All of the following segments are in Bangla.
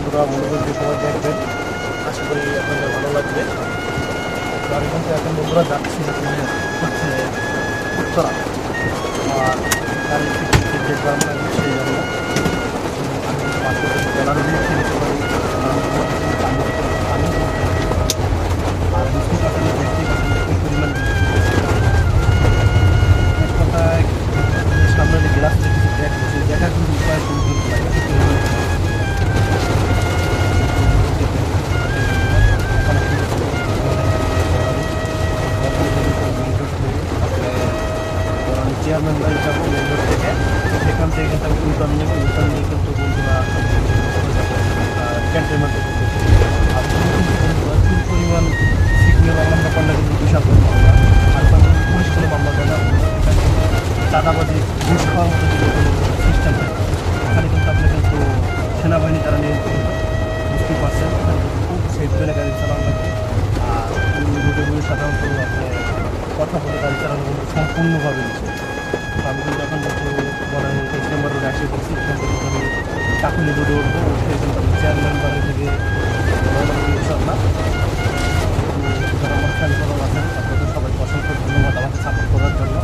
বন্ধুরা মনোযোগ দিয়ে সবাই দেখবেন, আশা করি আপনাদের ভালো লাগবে। আমি কিন্তু এখন বন্ধুরা যাচ্ছি হচ্ছে উত্তরা, আর গাড়ির পিছনে দেখলাম না সেই জন্য গ্যালারি খেলতে পারি আর বুঝতে পারছেন দেখতে পাচ্ছেন কি পরিমাণ কথায় সামনে যে গ্লাস কিছু ব্যাগ বসে দেখা কিন্তু উপায় চেয়ারম্যান বাড়ি যাবো বেঙ্গল থেকে, সেখান থেকে কিন্তু আমি উল্টান নেবো, উল্টান নিয়ে কিন্তু বন্ধুরা ক্যান্টনমেন্টে আর কি পরিমাণ সিগন্যাল অবলম্বন করলে কিন্তু বিশাল বড় মামলা, আর পুলিশ কোনো মামলা করে না, চাঁদাবাজি ঘুষ খাওয়ার মতো যে সিস্টেম থাকে এখানে কিন্তু আপনি কিন্তু সেনাবাহিনী তারা নিয়ন্ত্রণ বুঝতেই পারছেন, খুব সেফ করে গাড়ি চালানো লাগে। আর রোডে সাধারণত আপনি কথা বলে গাড়ি চালানো কিন্তু সম্পূর্ণভাবে নিচ্ছে। আমি কিন্তু এখন বলা 23 নম্বর রোডে আসে বলছি, এখান থেকে আমি কাকুলি রোডে উঠবো, উঠে কিন্তু আমি চেয়ারম্যান বাড়ি থেকে না যারা আমার ফ্যান ফলো আছেন আপনাদের সবাইকে অসংখ্য ধন্যবাদ আমাকে সাপোর্ট করার জন্য,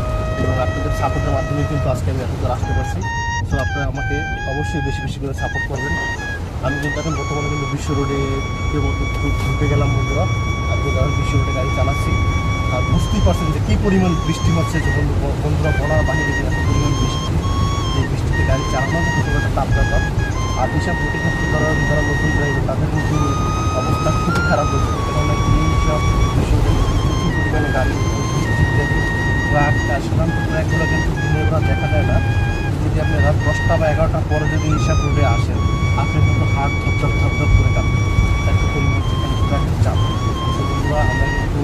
এবং আপনাদের সাপোর্টের মাধ্যমে কিন্তু আজকে আমি এত আসতে পারছি। সো আপনারা আমাকে অবশ্যই বেশি বেশি করে সাপোর্ট করবেন। আমি কিন্তু এখন বর্তমানে কিন্তু বিশ্ব রোডে ঢুকে গেলাম বন্ধুরা, আপনাদের আমি বিশ্ব রোডে গাড়ি চালাচ্ছি। আর বুঝতেই পারছেন যে কী পরিমাণ বৃষ্টি হচ্ছে, যে বন্ধুরা বলার বাহিরে যে এত পরিমাণ বৃষ্টি, এই বৃষ্টিতে গাড়ি চালানো খুব একটা টাফ ব্যাপার। আর এইসব রুটি ক্ষেত্রে যারা নতুন ড্রাইভার তাদের কিন্তু অবস্থা খুবই খারাপ হচ্ছে, কেননা এইসব প্রচুর পরিমাণে গাড়ি বৃষ্টিতে ট্রাক সাধারণত ট্র্যাকগুলো কিন্তু দিনের বেলা দেখা যায় না। যদি আপনি রাত 10টা বা 11টার পরে যদি এইসব রোডে আসেন আপনি কিন্তু হাট ধপ করে কাটবেন, এত পরিমাণ সেখানে ট্রাফিক চাপ। বন্ধুরা আমরা কিন্তু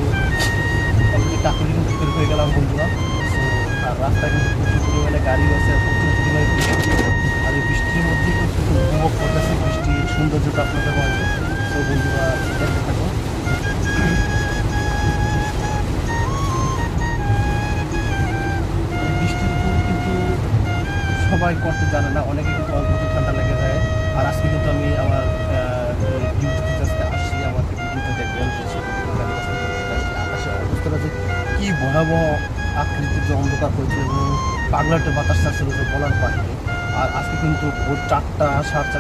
অলরেডি টাকুরি কিন্তু বের হয়ে গেলাম বন্ধুরা। সো আর রাস্তায় কিন্তু প্রচুর পরিমাণে গাড়ি আছে, প্রচুর পরিমাণে বৃষ্টি, আর এই বৃষ্টির মধ্যেই কিন্তু উপভোগ করতেছে বৃষ্টির সৌন্দর্যটা আপনাদের মাঝে। তো বন্ধুরা দেখতে থাকো। বৃষ্টির উপর কিন্তু সবাই করতে জানে না, অনেকে কিন্তু অল্প ঠান্ডা লেগে যায়। আর আজকে কিন্তু আমি আমার ডিউটি থেকে আসছি, আমার ডিউটি দেখবেন আকাশের অবস্থাটা যে কী ভয়াবহ আকৃতির যে অন্ধকার হয়েছে এবং পাগলাটে বাতাস চাচ্ছে বলার বাইরে। আর আজকে কিন্তু ভোর 4টা সাড়ে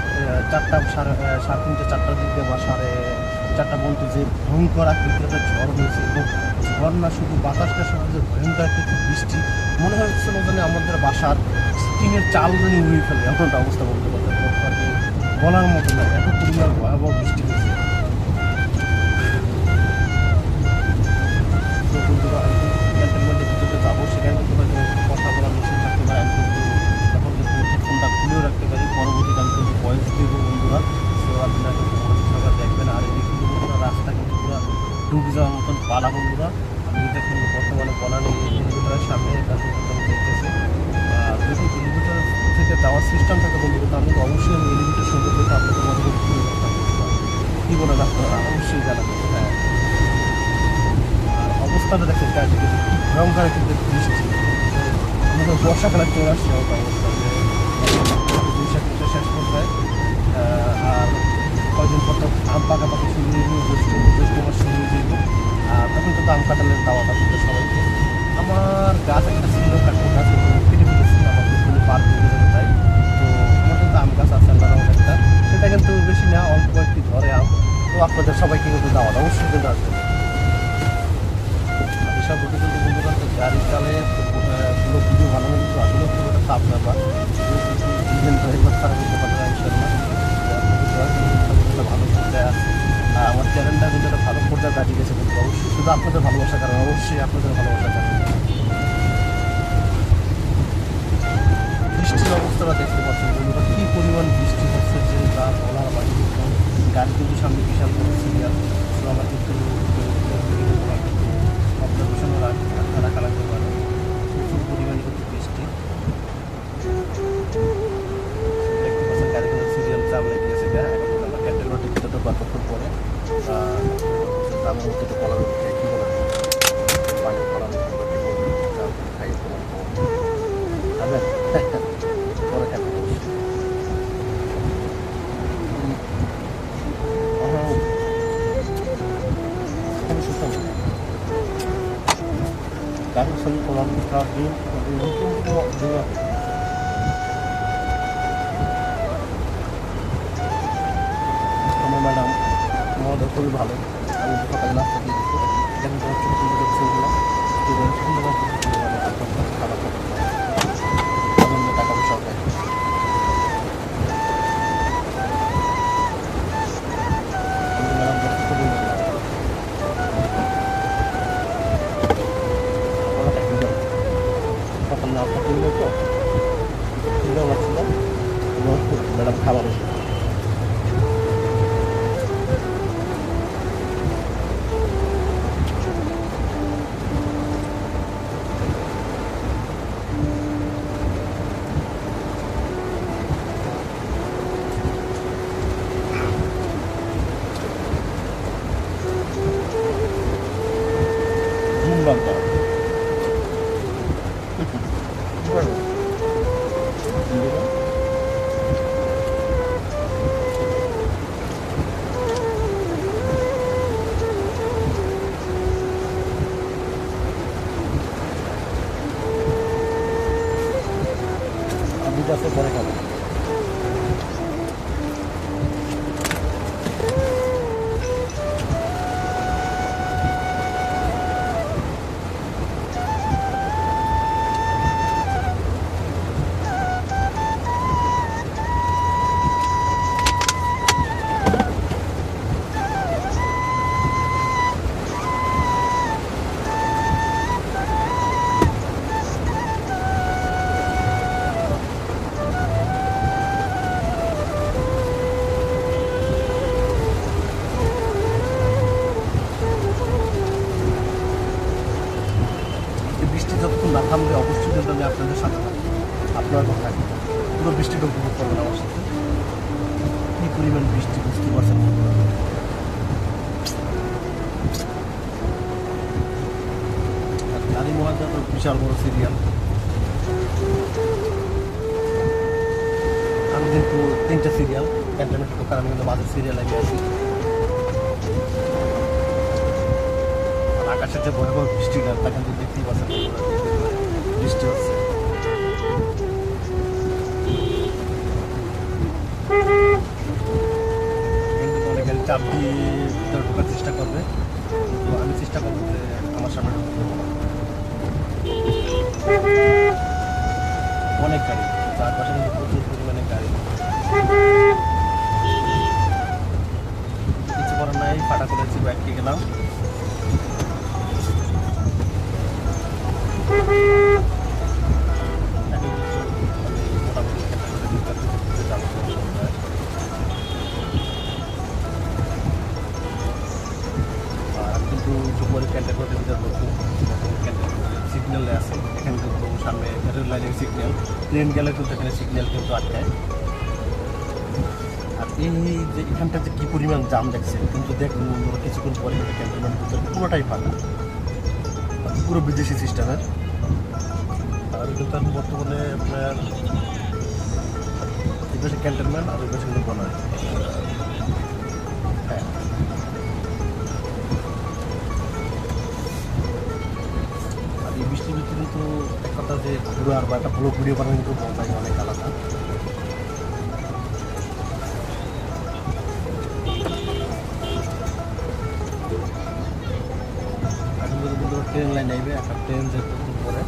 3:30 দিকে বা 4:30 পর্যন্ত যে ভয়ঙ্কর আকৃতির একটা ঝড় হয়েছে, এবং ঝড় না শুধু বাতাসটা সহ যে ভয়ঙ্কর আকৃতির বৃষ্টি, মনে হচ্ছিল যেন আমাদের বাসার টিনের চাল যেন উড়িয়ে ফেলে এমনটা অবস্থা বলতে পারতে বলার মতো না, এত পরিমাণ ভয়াবহ বৃষ্টি হয়েছে। তো বন্ধুরা আমি ক্যান্টনমেন্টের ভিতরে যাবো, সেখানে কিন্তু কথা বলার মেশিন থাকতে পারে, আমি কিন্তু তখন কিন্তু ফোনটা খুলেও রাখতে পারি, পরবর্তীতে আমি কিন্তু ভয়েস দেবো বন্ধুরা। সো আপনারা কিন্তু সবাই দেখবেন। আর এই কিন্তু বন্ধুরা রাস্তা কিন্তু পুরো ডুবে যাওয়ার মতন পালা বন্ধুরা। আমি দেখুন বর্তমানে বনানী এলিভেটরের সামনে দেখতেছি, আর যদি এলিভেটর থেকে যাওয়ার সিস্টেম থাকে বন্ধুরা তাহলে তো অবশ্যই আমি এলিভেটর সুন্দর করে আপনাদের মধ্যে ঘুরে দেখতাম কী বলে আপনারা অবশ্যই জানাবেন। হ্যাঁ, আর অবস্থাটা দেখেন চারদিকে কী ভয়ঙ্কর কিন্তু বৃষ্টি, আমাদের বর্ষাকালে চলে আসছে অবস্থা যে শেষ করতে। আর কয়দিন পর তো আম পাকাপাকি শুরু হয়ে যাবে, জ্যৈষ্ঠ মাস শুরু হয়ে যাবে, আর তখন কিন্তু আম কাঁঠালের দাওয়াটা কিন্তু সবাইকে। আমার গাছ একটা ছিল, কাঠের গাছ কেটে ফেলেছি, আমার কিন্তু পার হয়ে যাবে তাই। তো আমার কিন্তু আম গাছ আছে আল্লাহ রহমতে একটা, সেটা কিন্তু বেশি না, অল্প কয়েকটি ধরে আম। তো আপনাদের সবাইকে কিন্তু দাওয়াত অবশ্যই কিন্তু আসবে। এসব রুটি কিন্তু বন্ধুরা গাড়ি চালে পুরো ভিডিও বানানো কিন্তু আসলে খুব একটা টাফ ব্যাপার, ড্রাইভার ছাড়া করতে পারবে না ইনশাল্লাহ। ভালো পর্যায়ে আছে, আর আমার চ্যানেলটা কিন্তু একটা ভালো পর্যায়ে দাঁড়িয়ে গেছে কিন্তু অবশ্যই শুধু আপনাদের ভালোবাসা, কারণ অবশ্যই আপনাদের ভালোবাসা জানেন। বৃষ্টির অবস্থাটা দেখতে পাচ্ছেন বন্ধুরা, কী পরিমাণ বৃষ্টি হচ্ছে যে তা বলার বাইরে। গাড়ি কিন্তু সামনে বিশাল বড় সিরিয়াল, তো আমার কিন্তু অবজারভেশনে রাখা লাগতে পারে, প্রচুর পরিমাণে কিন্তু বৃষ্টি দেখতে পাচ্ছেন। গাড়ি কিন্তু সিরিয়াল চাপ লেগে গেছে, এখন আমরা ক্যান্টনমেন্টের ভিতরে কতক্ষণ পরে আমার মধ্যে একটু কলার কী বলে পানি কলার খাই পরে Assalamualaikum warahmatullahi আমার ম্যাডাম আমাদের খুবই ভালো। আমি সকালে নাস্তা দিয়ে দিচ্ছি, এখানে ছোটো ছোটো ছেলেগুলো সুন্দর খারাপ আনন্দ টাকা পয়সা দেয়। ম্যাডাম খুবই সকাল নাস্তা কিনবে তো সুন্দর লাগছিল ম্যাডাম খাবার এসে Bangka. Abi dah separe kamu. যতক্ষণ না থামবে অবশ্যই কিন্তু আমি আপনাদের সাথে থাকবো, আপনার কথা পুরো বৃষ্টিটা উপভোগ করবেন আমার সাথে। কী পরিমাণ বৃষ্টি বুঝতে পারছেন। নারী মহাজা তো বিশাল বড় সিরিয়াল। আমি কিন্তু 3টা সিরিয়াল ক্যান্টনমেন্টের দোকান, আমি কিন্তু মাঝের সিরিয়াল আমি আছি। আকাশের যে ভয়াবহ বৃষ্টিটা তা কিন্তু দেখতেই পাচ্ছেন, বৃষ্টি হচ্ছে। কিন্তু অনেক গাড়ি চাপ দিয়ে ভিতরে ঢোকার চেষ্টা করবে, কিন্তু আমি চেষ্টা করবো যে আমার সামনে ঢুকতে। অনেক গাড়ি চারপাশে কিন্তু প্রচুর পরিমাণে গাড়ি, কিছু করার নাই। ফাটা করেছি, ব্যাগকে গেলাম। কিন্তু দুপুরে ক্যান্টনমেন্টের ভিতরে সিগন্যাল আছে, এখানে কিন্তু সামনে রেল লাইনের সিগন্যাল, ট্রেন গেলে কিন্তু এখানে সিগন্যাল কিন্তু আটকায়। আর এই যে এখানটা যে কী পরিমাণ জাম দেখছে, কিন্তু দেখুন কিছুক্ষণ পরে কিন্তু ক্যান্টনমেন্টের ভিতরে পুরোটাই ফাঁকা, পুরো বিদেশি সিস্টেমের। আর কিন্তু এখন বর্তমানে আপনার এই পাশে ক্যান্টনমেন্ট আর ওই পাশে কিন্তু বনায়। হ্যাঁ, আর এই বৃষ্টির ভিতরে কিন্তু এক কথা যে ঘুরে আর বা একটা ভালো ভিডিও বানানো কিন্তু মজাই অনেক আলাদা। এখন কিন্তু ট্রেন লাইন আইবে, একটা ট্রেন যে পরে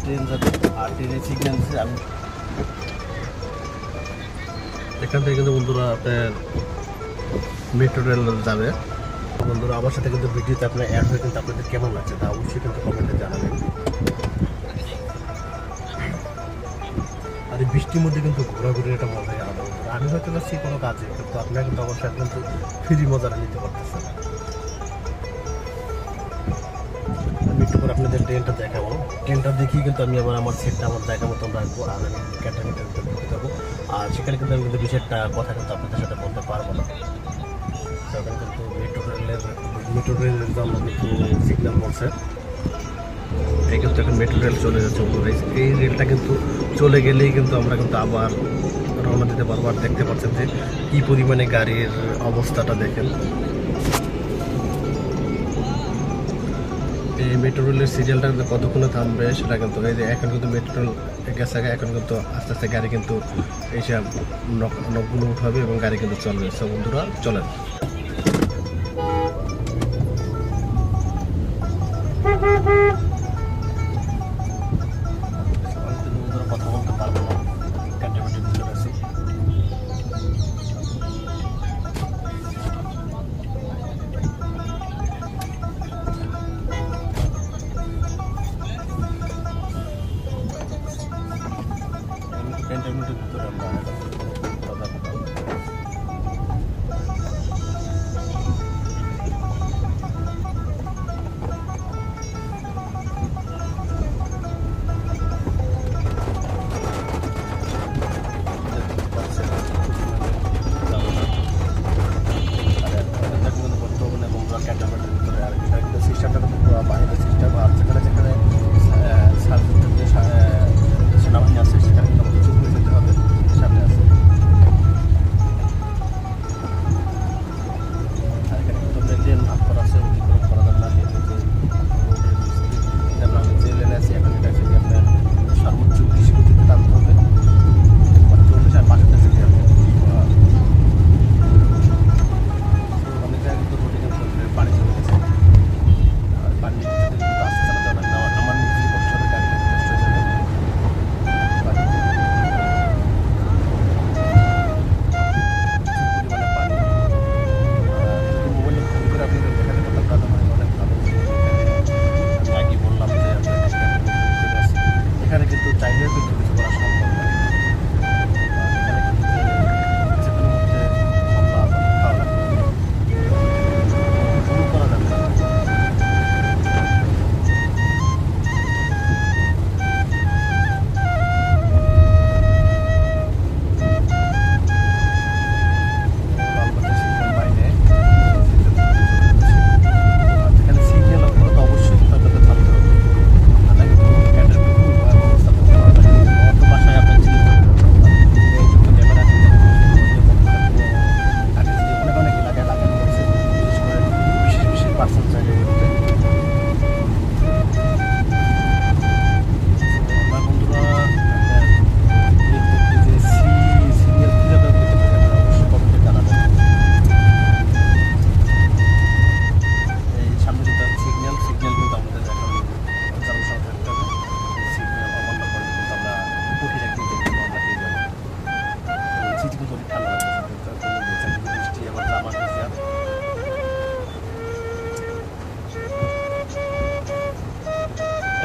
ট্রেন যাবে। আর ট্রেনের সিগন্যাল দিচ্ছে, আমি এখান থেকে কিন্তু বন্ধুরা আপনার মেট্রো রেল যাবে। বন্ধুরা আমার সাথে কিন্তু ভিডিওতে আপনার অ্যাড হয়ে কিন্তু আপনাদের কেমন লাগছে তা অবশ্যই কিন্তু কমেন্টে জানাবেন। আর এই বৃষ্টির মধ্যে কিন্তু ঘোরাঘুরির একটা মজাই আলাদা। আমি হয়তো যাচ্ছি কোনো কাজে, কিন্তু আপনারা কিন্তু আমার সাথে কিন্তু ফ্রি মজাটা নিতে পারতেছেন। আমি একটু করে আপনাদের ট্রেনটা দেখাবো, ট্রেনটা দেখিয়ে কিন্তু আমি আবার আমার সেটটা আমার জায়গা মতন রাখবো, আর আমি ক্যান্টনমেন্টের ভিতরে ঢুকে যাবো। আর সেখানে কিন্তু আমি কিন্তু বিষয়টা কথা কিন্তু আপনাদের সাথে বলতে পারবো না। সেখানে কিন্তু মেট্রো রেলের জন্য কিন্তু সিগন্যাল বলছে। এই কিন্তু এখন মেট্রো রেল চলে যাচ্ছে। এই রেলটা কিন্তু চলে গেলেই কিন্তু আমরা কিন্তু আবার রওনা দিতে পারবো। আর দেখতে পাচ্ছেন যে কি পরিমাণে গাড়ির অবস্থাটা দেখেন। এই মেট্রো রেলের সিরিয়ালটা কতক্ষণে থামবে সেটা কিন্তু এই যে এখন কিন্তু মেট্রো রেল গেছে, এখন কিন্তু আস্তে আস্তে গাড়ি কিন্তু এইসব নখগুলো উঠাবে এবং গাড়ি কিন্তু চলবে। সব বন্ধুরা চলেন। কথা বলতে পারবো না, ক্যান্টনমেন্টের ভিতরে আছি। ক্যান্টনমেন্টের ভিতরে আমরা সেনাবাহিনী আছে, সেখানে কিন্তু আমাদের চোখ যেতে হবে। সামনে আছে আর এখানে কিন্তু লেন ভাগ করা আছে, অতিক্রম করা যাবে না। আমি যে লেনে আছি এখন এটা হচ্ছে আপনার সর্বোচ্চ 20 গতিতে টানতে হবে, মানে 40 আর 65 থেকে অনেক জায়গায় কিন্তু রোডে কিন্তু পানি চলে গেছে। আর পানি কিন্তু আস্তে চালাতে হবে না, আমার নিজেই করতে হবে, গাড়ি কিন্তু নষ্ট হয়ে যাবে। এখানে কিন্তু চাইলেও কিন্তু কিছু করা সম্ভব না। এখানে কিন্তু যে কোনো মুহূর্তে হামলা খাওয়া লাগবে, শুরু করা যাবে না। এখানে সিগন্যাল তো অবশ্যই তাদেরকে থামতে হবে।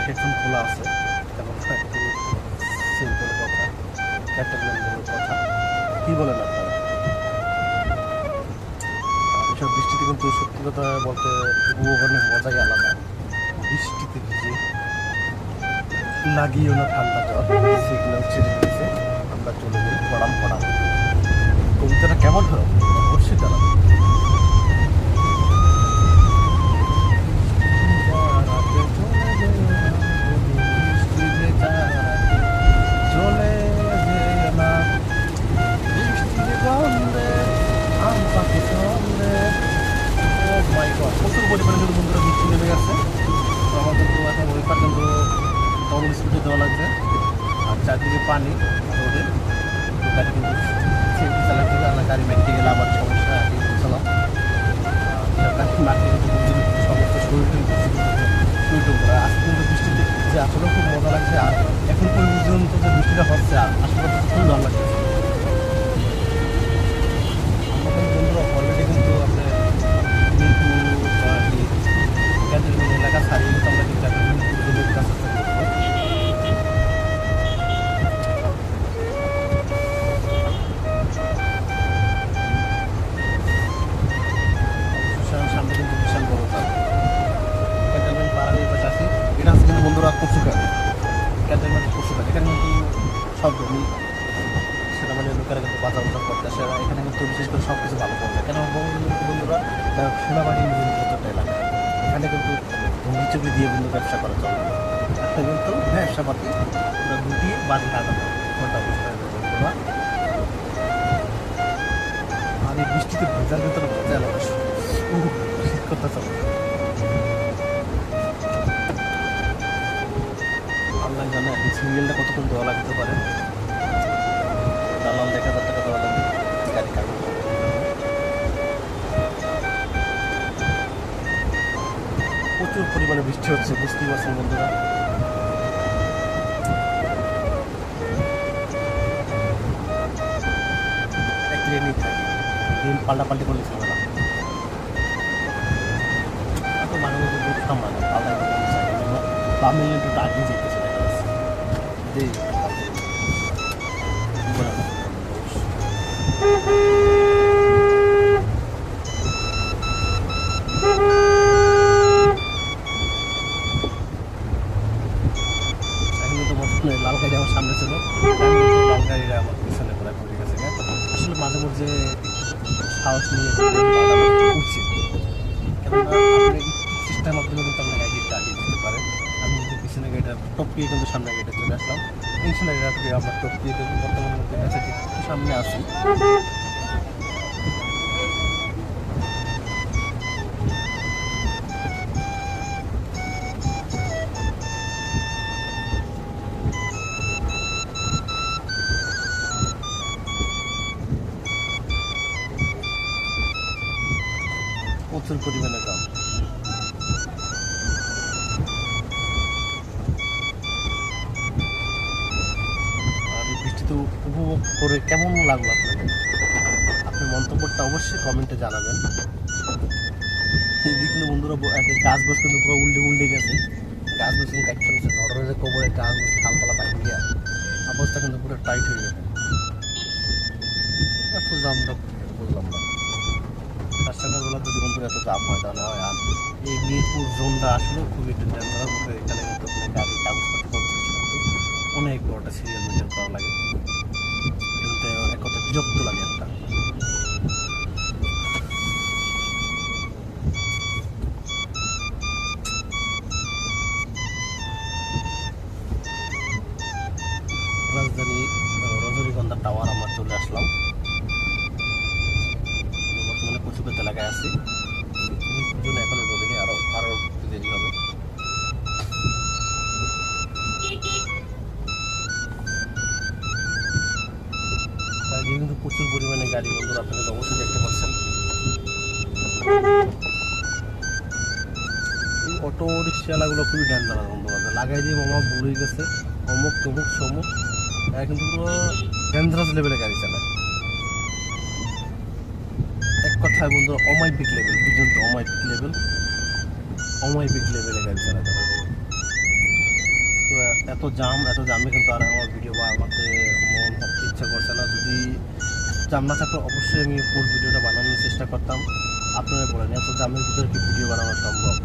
হেডফোন খোলা আছে এবং একটু সিম্পল কথা, ক্যাটাগরির কথা কী বলেন আপনারা? এসব বৃষ্টিতে কিন্তু সত্যি কথা বলতে উপভোগের মজাই আলাদা। বৃষ্টিতে ভিজে লাগিয়েও না ঠান্ডা জ্বর, সিগন্যাল ছেড়ে দিয়েছে, আমরা চলে যাই পড়াম। কবিতাটা কেমন হলো অবশ্যই জানাবো। প্রচুর পরিমাণে কিন্তু বন্ধুরা বৃষ্টি নেমে গেছে। তো আমার কিন্তু এখন ওই পার কিন্তু ডবল স্পিডে দেওয়া লাগবে। আর চারদিকে পানি রোডে, তো গাড়ি কিন্তু সেফটি চালাতে হবে। আমরা গাড়ি মারতে গেলে আবার সমস্যা চালাম, গাড়ি মারতে কিন্তু সমস্ত শরীর টুলটুল আজকে কিন্তু বৃষ্টিতে যে আসলে খুব মজা লাগছে। আর এখন পর্যন্ত যে বৃষ্টিটা হচ্ছে আসলে খুব ভালো লাগছে। বন্ধুরা অলরেডি কিন্তু আপনার এলাকা ছাড়িয়ে কিন্তু আমরা কিন্তু এখন কাছে সামনে কিন্তু বিশাল বড় ক্যান্টনমেন্ট পাড়া হয়ে পাশে আছে। এটা হচ্ছে কিন্তু বন্ধুরা কচুঘাট, ক্যান্টনমেন্ট কচুঘাট। এখানে কিন্তু সব জমি সেনাবাহিনীর লোকেরা কিন্তু বাজার উদ্ধার করতে আসে। এখানে কিন্তু বিশেষ করে সব কিছু ভালো করবে, কেন বন্ধুরা সেনাবাহিনীর নিয়ন্ত্রিত এলাকা। এখানে কিন্তু নিচুকি দিয়ে বন্ধু ব্যবসা করা চলে, একটা কিন্তু ব্যবসাপাতি দুটি বাড়ি কাটানো ঘন্টা বন্ধুরা। এই বৃষ্টিতে ভেজার ভেতরে মজা আলাদা। শীত করতে চলো, আল্লাহ জানে এই সিঙ্গেলটা কতক্ষণ দেওয়া লাগতে পারে। দালাল 1,000 টাকা দেওয়া লাগবে গাড়ি কাগজ। প্রচুর পরিমাণে বৃষ্টি হচ্ছে, বুঝতেই পারছেন বন্ধুরা। এক লেনই থাকে, দিন পাল্টাপাল্টি করলে ঝামেলা। এত মাঝে মধ্যে বুঝতাম না পাল্টাই বামে একটু ডাকিয়ে যেতেছে দেখা যাচ্ছে। লাল গাড়ি আমার সামনে ছিল, লাল গাড়িটা আমার পিছনে প্রায় পড়ে গেছে। আসলে মাঝে মধ্যে সাহস নিয়ে উচিত, কেননা আপনি চেষ্টার মাধ্যমে কিন্তু আপনার গাড়িটা আগে দিতে পারেন। আমি কিন্তু পিছনে গাড়িটা টপকিয়ে কিন্তু সামনে গাড়িটা চলে আসলাম। ইনশাল্লাহ গাড়িটাকে আমরা টপকিয়ে দেবো। বর্তমানে কাছে সামনে আসি। প্রচুর পরিমাণে দাম। আর এই বৃষ্টিতে উপভোগ করে কেমন লাগলো আপনাদের? আপনার মন্তব্যটা অবশ্যই কমেন্টে জানাবেন। এদিকে কিন্তু বন্ধুরা গাছ গাছ কিন্তু পুরো উল্টে গেছে। গাছ গাছ কিন্তু কাটতে হচ্ছে, ঝড়ের কোমরে গাছ ঠালপালা পাই গিয়া অবস্থা কিন্তু পুরো টাইট হয়ে গেছে। এত জামটা বললাম না, রাস্তাঘাটগুলো যদি বন্ধুরা এত জাম হয় তাহলে হয়। আর এই মিরপুর জোনটা আসলে খুবই একটু ডেঞ্জারাস মতো। এখানে কিন্তু আপনার গাড়ি কাগজপত্র করতে কিন্তু অনেক বড়টা সিরিয়াল মেনটেন করা লাগে। কিন্তু এক কথা বিরক্ত লাগে একটা। রাজধানী রজনীগন্ধা টাওয়ার আমরা চলে আসলাম। বর্তমানে কচুপেত এলাকায় আছি। জন্য এখনো ঢোকেনি, আরো দেরি হবে। কিন্তু প্রচুর পরিমাণে গাড়ি বন্ধুরা আপনাদের অবশ্যই দেখতে পাচ্ছেন। এই অটো রিক্সাওয়ালাগুলো খুবই ডেঞ্জারাস বন্ধুরা। লাগাই দিয়ে মামা ভুলে গেছে অমুক তমুক সমুক, এরা কিন্তু পুরো ডেঞ্জারাস লেভেলে গাড়ি চালায়। এক কথায় বন্ধুরা অমাইপিক লেভেল, বুঝছেন তো? অমাইপিক লেভেলে গাড়ি চালাতে হবে। তো এত জামে কিন্তু আর আমার ভিডিও বানাতে মন ইচ্ছা করছে না। যদি জাম না থাকলে অবশ্যই আমি ফুল ভিডিওটা বানানোর চেষ্টা করতাম। আপনারা বলেন এত জামের ভিতরে কি ভিডিও বানানো সম্ভব?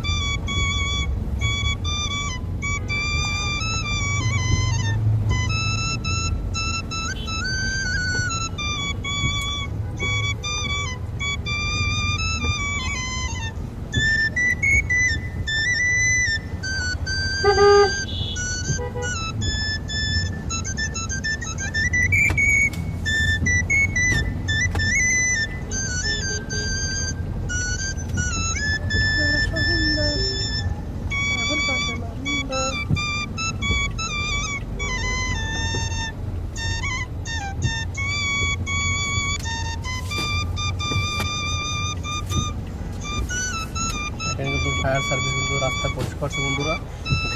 কিন্তু ফায়ার সার্ভিস কিন্তু রাস্তা পরিষ্কার করছে বন্ধুরা।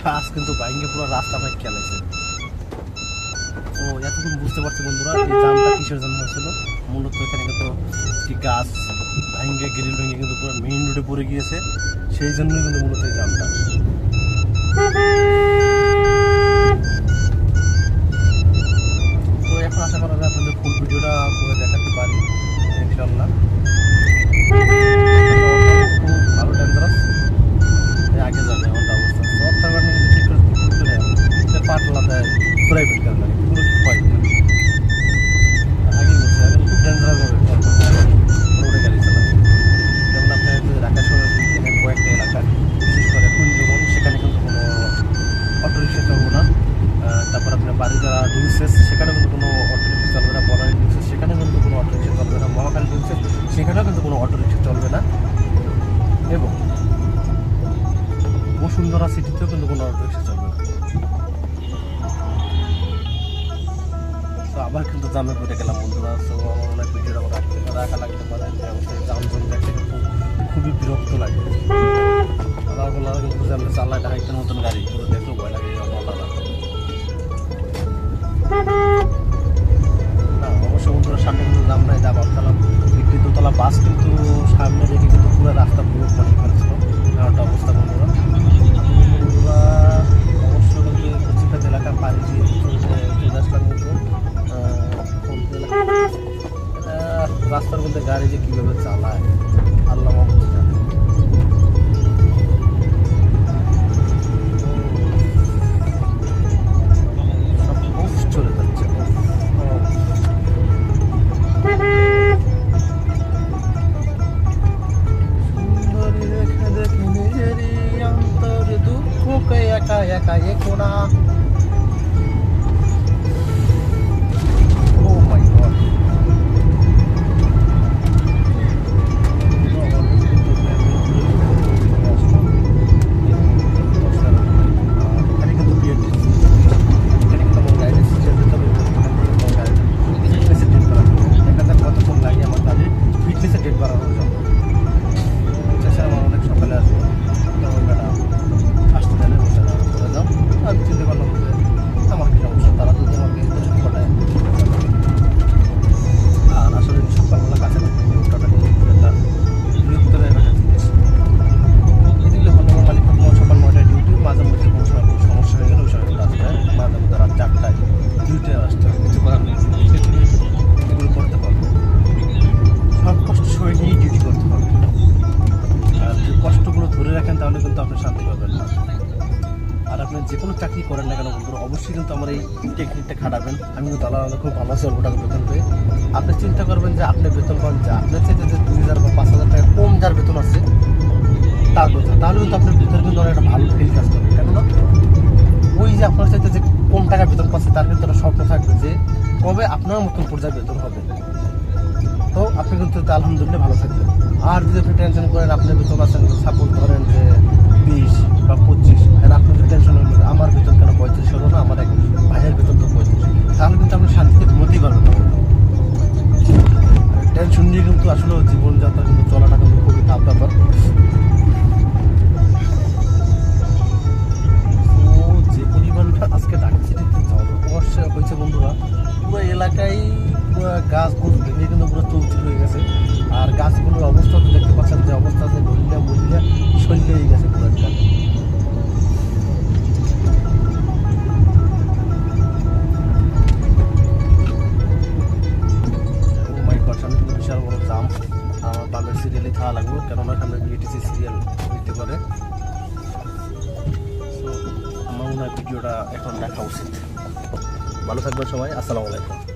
গাছ কিন্তু ভাঙে পুরো রাস্তা ভাই খেলাইছে। ও এতক্ষণ বুঝতে পারছি বন্ধুরা এই জামটা কিসের জন্য হয়েছিল। মূলত এখানে কিন্তু গাছ ভাঙে গ্রিল ভেঙে কিন্তু পুরো মেইন রোডে পড়ে গিয়েছে, সেই জন্যই কিন্তু মূলত এই জামটা। তো এখন আশা করা যায় আপনাদের ফুল ভিডিওটা করে দেখাতে পারি ইনশাল্লাহ। ভালো ডেঞ্জারাস আগে যাবে এমনটা অবস্থা। সব থাকার কিন্তু ঠিক করে পাটলা দেয় ঘুরাই ফেলতে লাগে, পুরো হয় আগে বলছে এখন খুব ডেঞ্জারাস হবে রোডে গাড়ি চালায়। যেমন আপনার ঢাকা শহরের কয়েকটা এলাকা বিশেষ করে কুঞ্জবন, সেখানে কিন্তু কোনো অটো রিক্সা চলবো না। তারপর আপনার বাড়ি যারা রিক্সেস সেখানে কিন্তু কোনো অটো রিক্সা চলবে না। বড় রিক্সেস সেখানে কিন্তু কোনো অটোরিক্সা চলবে না। মহাখালী ঢুকছে সেখানেও কিন্তু কোনো অটোরিক্সা চলবে না। এবং বসুন্ধরা সিটিতেও কিন্তু কোনো অটোরিক্সা চলবে না। তো আবার কিন্তু জামে পড়ে গেলাম বন্ধুরা। তো আমার মনে হয় ভিডিওটা আমার রাখা লাগতে পারে, যে অবশ্যই যানজট দেখতে কিন্তু খুবই বিরক্ত লাগে। আবার বলা কিন্তু আমরা চালাই ঢাকাইতের মতন গাড়ি পুরো দেখলেও ভয় লাগে। না অবশ্যই বন্ধুরা সামনে কিন্তু দাম নাই, যা ভাবছিলাম একটি দোতলা বাস কিন্তু সামনে রেখে কিন্তু পুরো রাস্তা ব্লক বানিয়ে ফেলছিল। একটা অবস্থা বন্ধুরা। বন্ধুরা অবশ্যই কিন্তু কচিকাত এলাকার পাড়ি দিয়ে চলে আসলাম কিন্তু রাস্তার মধ্যে গাড়ি যে কীভাবে চালায় আল্লাহ মাহমুদ জানে। সব চলে যাচ্ছে। সুন্দরী রেখে দেখে নিজেরই অন্তরে দুঃখকে একা একা একো না। তাহলে কিন্তু আপনি শান্তি পাবেন না। আর আপনি যে কোনো চাকরি করেন না কেন বন্ধুরা, অবশ্যই কিন্তু আমার এই টেকনিকটা খাটাবেন। আমি কিন্তু আলাদা খুব ভালো চলবো টাকা বেতন পেয়ে। আপনি চিন্তা করবেন যে আপনি বেতন পান যা আপনার চাইতে যে 2000 বা 5000 টাকা কম যার বেতন আছে তার কথা, তাহলে কিন্তু আপনার ভিতরে কিন্তু অনেক একটা ভালো ফিল কাজ করবে। কেননা ওই যে আপনার চাইতে যে কম টাকা বেতন পাচ্ছে তার কিন্তু একটা স্বপ্ন থাকবে যে কবে আপনার মতন পর্যায়ে বেতন হবে। তো আপনি কিন্তু আলহামদুলিল্লাহ ভালো থাকবেন। আর যদি আপনি টেনশন করেন আপনার বেতন আছেন সাপোজ ধরেন যে 20 বা 25, আর আপনি যদি টেনশন হবেন আমার বেতন কেন 35 হলো না, আমার এক ভাইয়ের বেতন তো 35, তাহলে কিন্তু আপনি শান্তিতে ঘুমোতেই পারবেন না। টেনশন নিয়ে কিন্তু আসলে জীবনযাত্রা কিন্তু চলাটা কিন্তু খুবই টাফ ব্যাপার। যে পরিমাণ আজকে ঢাকা সিটিতে সমস্যা হয়েছে বন্ধুরা, পুরো এলাকায় পুরো গাছগুলো ভেঙে কিন্তু পুরো চৌচির হয়ে গেছে। আর গাছগুলোর অবস্থা তো দেখতে পাচ্ছেন যে অবস্থা আছে, মহিলা মহিলা শৈল্য হয়ে গেছে পুরো একটা। সামনে কিন্তু বিশাল বড় জাম। আমার বামের সিরিয়ালে খাওয়া লাগবে, কেননা সামনে বিএটিসি সিরিয়াল দিতে পারে। তো আমার মনে হয় ভিডিওটা এখন দেখা উচিত। ভালো থাকবেন সবাই, আসসালামু আলাইকুম।